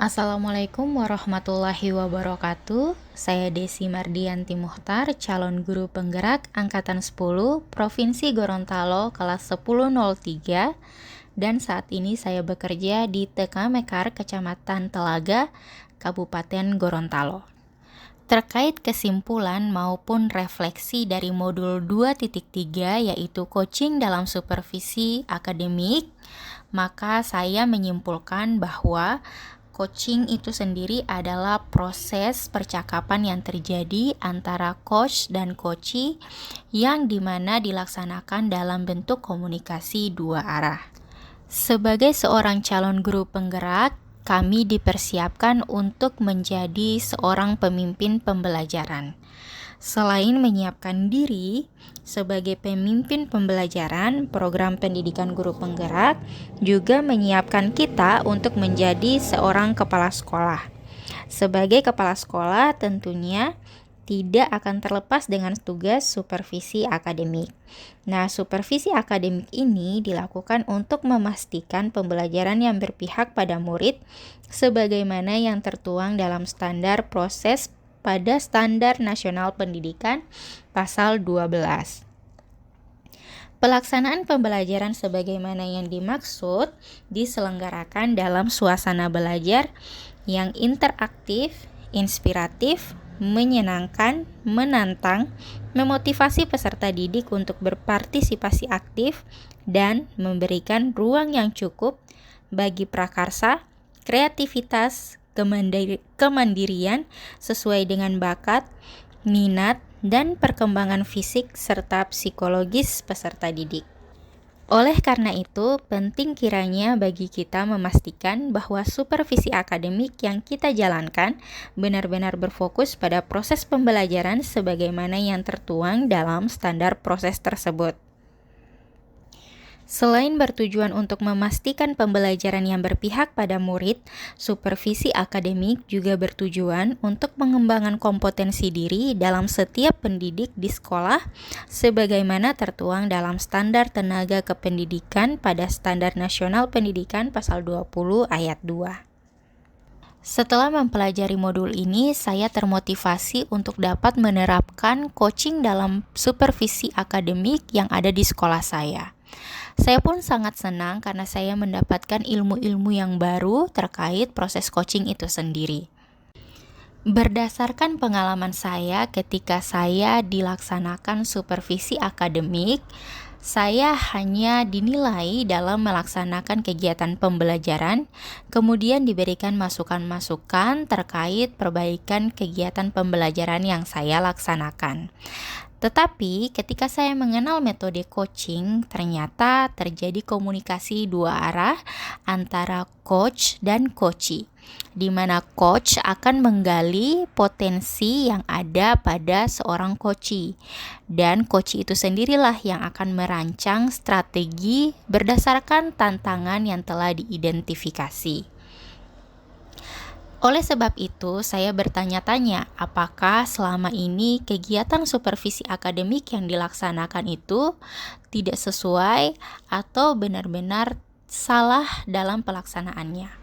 Assalamualaikum warahmatullahi wabarakatuh. Saya Desi Mardianti Muhtar, calon guru penggerak angkatan 10 Provinsi Gorontalo kelas 1003, dan saat ini saya bekerja di TK Mekar, Kecamatan Telaga, Kabupaten Gorontalo. Terkait kesimpulan maupun refleksi dari modul 2.3 yaitu coaching dalam supervisi akademik, maka saya menyimpulkan bahwa coaching itu sendiri adalah proses percakapan yang terjadi antara coach dan coachee yang dimana dilaksanakan dalam bentuk komunikasi dua arah. Sebagai seorang calon guru penggerak, kami dipersiapkan untuk menjadi seorang pemimpin pembelajaran. Selain menyiapkan diri sebagai pemimpin pembelajaran, program pendidikan guru penggerak juga menyiapkan kita untuk menjadi seorang kepala sekolah. Sebagai kepala sekolah tentunya tidak akan terlepas dengan tugas supervisi akademik. Nah, supervisi akademik ini dilakukan untuk memastikan pembelajaran yang berpihak pada murid sebagaimana yang tertuang dalam standar proses pada Standar Nasional Pendidikan Pasal 12. Pelaksanaan pembelajaran sebagaimana yang dimaksud diselenggarakan dalam suasana belajar yang interaktif, inspiratif, menyenangkan, menantang, memotivasi peserta didik untuk berpartisipasi aktif, dan memberikan ruang yang cukup bagi prakarsa, kreativitas, kemandirian sesuai dengan bakat, minat, dan perkembangan fisik serta psikologis peserta didik. Oleh karena itu, penting kiranya bagi kita memastikan bahwa supervisi akademik yang kita jalankan benar-benar berfokus pada proses pembelajaran sebagaimana yang tertuang dalam standar proses tersebut. Selain bertujuan untuk memastikan pembelajaran yang berpihak pada murid, supervisi akademik juga bertujuan untuk mengembangkan kompetensi diri dalam setiap pendidik di sekolah sebagaimana tertuang dalam Standar Tenaga Kependidikan pada Standar Nasional Pendidikan Pasal 20 Ayat 2. Setelah mempelajari modul ini, saya termotivasi untuk dapat menerapkan coaching dalam supervisi akademik yang ada di sekolah saya. Saya pun sangat senang karena saya mendapatkan ilmu-ilmu yang baru terkait proses coaching itu sendiri. Berdasarkan pengalaman saya ketika saya dilaksanakan supervisi akademik, saya hanya dinilai dalam melaksanakan kegiatan pembelajaran, kemudian diberikan masukan-masukan terkait perbaikan kegiatan pembelajaran yang saya laksanakan. Tetapi ketika saya mengenal metode coaching, ternyata terjadi komunikasi dua arah antara coach dan coachee, di mana coach akan menggali potensi yang ada pada seorang coachee, dan coachee itu sendirilah yang akan merancang strategi berdasarkan tantangan yang telah diidentifikasi. Oleh sebab itu, saya bertanya-tanya apakah selama ini kegiatan supervisi akademik yang dilaksanakan itu tidak sesuai atau benar-benar salah dalam pelaksanaannya.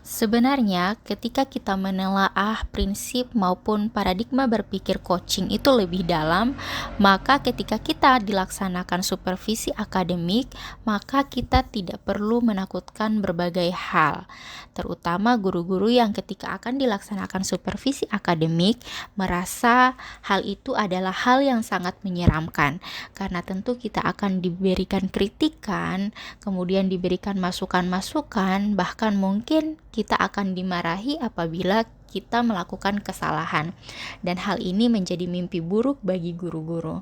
Sebenarnya, ketika kita menelaah prinsip maupun paradigma berpikir coaching itu lebih dalam, maka ketika kita dilaksanakan supervisi akademik, maka kita tidak perlu menakutkan berbagai hal, terutama guru-guru yang ketika akan dilaksanakan supervisi akademik merasa hal itu adalah hal yang sangat menyeramkan, karena tentu kita akan diberikan kritikan, kemudian diberikan masukan-masukan, bahkan mungkin kita akan dimarahi apabila kita melakukan kesalahan, dan hal ini menjadi mimpi buruk bagi guru-guru.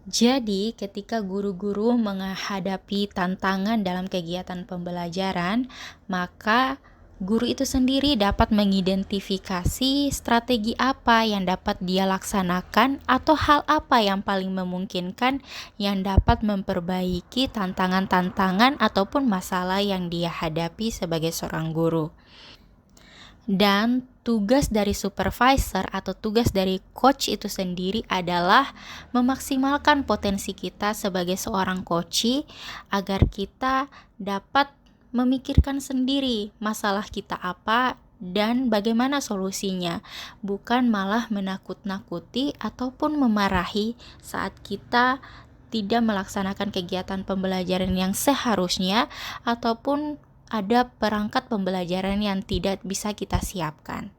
Jadi, ketika guru-guru menghadapi tantangan dalam kegiatan pembelajaran, maka guru itu sendiri dapat mengidentifikasi strategi apa yang dapat dia laksanakan atau hal apa yang paling memungkinkan yang dapat memperbaiki tantangan-tantangan ataupun masalah yang dia hadapi sebagai seorang guru. Dan tugas dari supervisor atau tugas dari coach itu sendiri adalah memaksimalkan potensi kita sebagai seorang coachee agar kita dapat memikirkan sendiri masalah kita apa dan bagaimana solusinya, bukan malah menakut-nakuti ataupun memarahi saat kita tidak melaksanakan kegiatan pembelajaran yang seharusnya ataupun ada perangkat pembelajaran yang tidak bisa kita siapkan.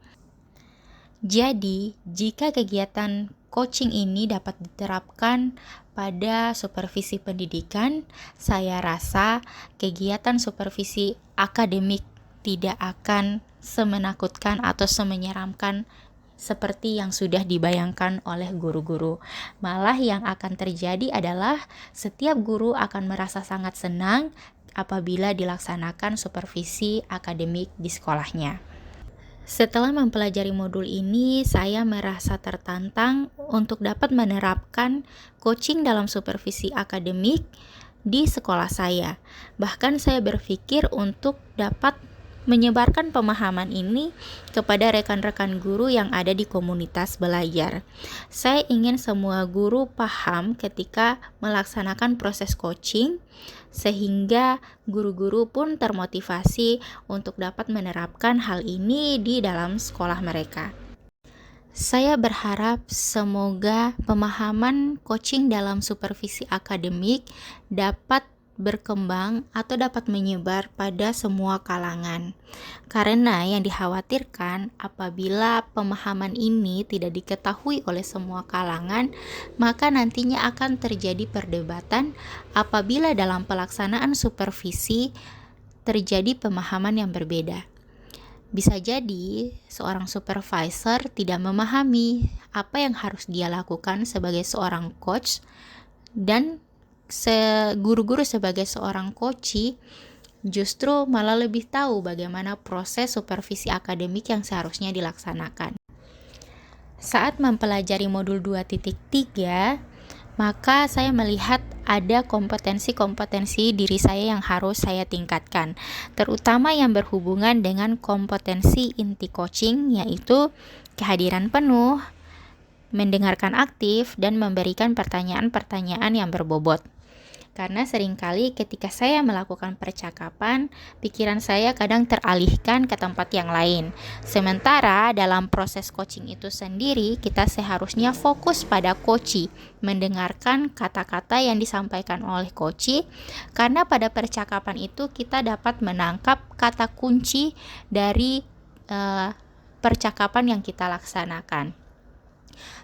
Jadi, jika kegiatan coaching ini dapat diterapkan pada supervisi pendidikan, saya rasa kegiatan supervisi akademik tidak akan semenakutkan atau semenyeramkan seperti yang sudah dibayangkan oleh guru-guru. Malah yang akan terjadi adalah setiap guru akan merasa sangat senang apabila dilaksanakan supervisi akademik di sekolahnya. Setelah mempelajari modul ini, saya merasa tertantang untuk dapat menerapkan coaching dalam supervisi akademik di sekolah saya. Bahkan saya berpikir untuk dapat menyebarkan pemahaman ini kepada rekan-rekan guru yang ada di komunitas belajar. Saya ingin semua guru paham ketika melaksanakan proses coaching, sehingga guru-guru pun termotivasi untuk dapat menerapkan hal ini di dalam sekolah mereka. Saya berharap semoga pemahaman coaching dalam supervisi akademik dapat berkembang atau dapat menyebar pada semua kalangan. Karena yang dikhawatirkan apabila pemahaman ini tidak diketahui oleh semua kalangan, maka nantinya akan terjadi perdebatan apabila dalam pelaksanaan supervisi terjadi pemahaman yang berbeda. Bisa jadi seorang supervisor tidak memahami apa yang harus dia lakukan sebagai seorang coach, dan guru-guru sebagai seorang coachee justru malah lebih tahu bagaimana proses supervisi akademik yang seharusnya dilaksanakan. Saat mempelajari modul 2.3, maka saya melihat ada kompetensi-kompetensi diri saya yang harus saya tingkatkan, terutama yang berhubungan dengan kompetensi inti coaching, yaitu kehadiran penuh, mendengarkan aktif, dan memberikan pertanyaan-pertanyaan yang berbobot. Karena seringkali ketika saya melakukan percakapan, pikiran saya kadang teralihkan ke tempat yang lain. Sementara dalam proses coaching itu sendiri, kita seharusnya fokus pada coachee, mendengarkan kata-kata yang disampaikan oleh coachee, karena pada percakapan itu kita dapat menangkap kata kunci dari percakapan yang kita laksanakan.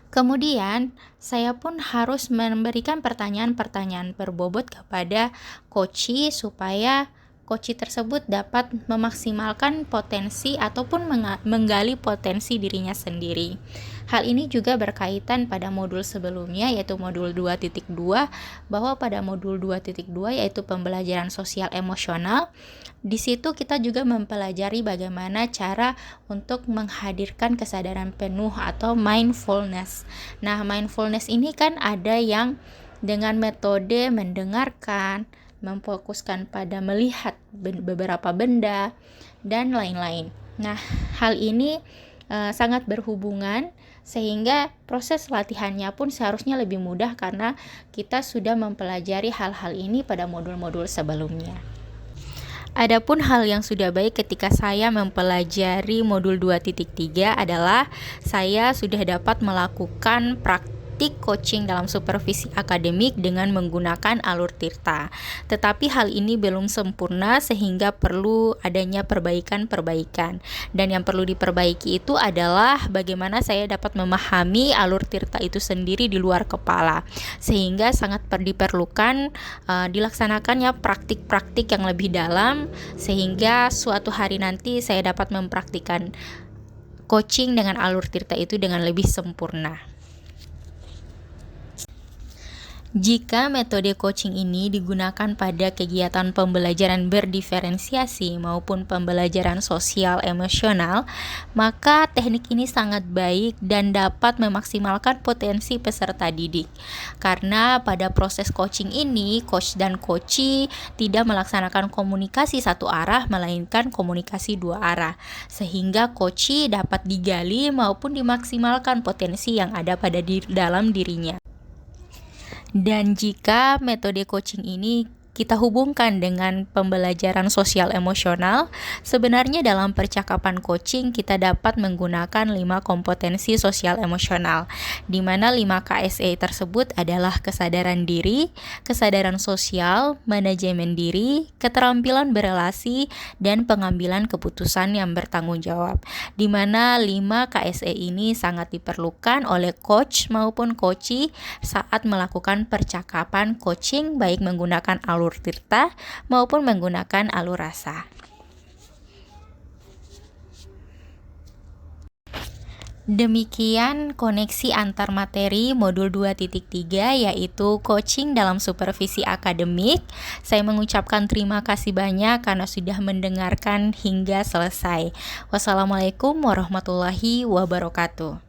Kemudian, saya pun harus memberikan pertanyaan-pertanyaan berbobot kepada coachee supaya coachee tersebut dapat memaksimalkan potensi ataupun menggali potensi dirinya sendiri. Hal ini juga berkaitan pada modul sebelumnya, yaitu modul 2.2, bahwa pada modul 2.2 yaitu pembelajaran sosial emosional, di situ kita juga mempelajari bagaimana cara untuk menghadirkan kesadaran penuh atau mindfulness. Nah, mindfulness ini kan ada yang dengan metode mendengarkan, memfokuskan pada melihat beberapa benda, dan lain-lain. Nah, hal ini sangat berhubungan, sehingga proses latihannya pun seharusnya lebih mudah karena kita sudah mempelajari hal-hal ini pada modul-modul sebelumnya. Adapun hal yang sudah baik ketika saya mempelajari modul 2.3 adalah saya sudah dapat melakukan praktik coaching dalam supervisi akademik dengan menggunakan alur Tirta. Tetapi hal ini belum sempurna sehingga perlu adanya perbaikan-perbaikan. Dan yang perlu diperbaiki itu adalah bagaimana saya dapat memahami alur Tirta itu sendiri di luar kepala. Sehingga sangat diperlukan dilaksanakannya praktik-praktik yang lebih dalam, sehingga suatu hari nanti saya dapat mempraktikkan coaching dengan alur Tirta itu dengan lebih sempurna. Jika metode coaching ini digunakan pada kegiatan pembelajaran berdiferensiasi maupun pembelajaran sosial emosional, maka teknik ini sangat baik dan dapat memaksimalkan potensi peserta didik. Karena pada proses coaching ini, coach dan coachee tidak melaksanakan komunikasi satu arah, melainkan komunikasi dua arah, sehingga coachee dapat digali maupun dimaksimalkan potensi yang ada dalam dirinya. Dan jika metode coaching ini kita hubungkan dengan pembelajaran sosial emosional, sebenarnya dalam percakapan coaching kita dapat menggunakan 5 kompetensi sosial emosional, di mana 5 KSE tersebut adalah kesadaran diri, kesadaran sosial, manajemen diri, keterampilan berelasi, dan pengambilan keputusan yang bertanggung jawab, di mana 5 KSE ini sangat diperlukan oleh coach maupun coachee saat melakukan percakapan coaching, baik menggunakan alur tirta maupun menggunakan alur rasa. Demikian koneksi antar materi modul 2.3 yaitu coaching dalam supervisi akademik. Saya mengucapkan terima kasih banyak karena sudah mendengarkan hingga selesai. Wassalamualaikum warahmatullahi wabarakatuh.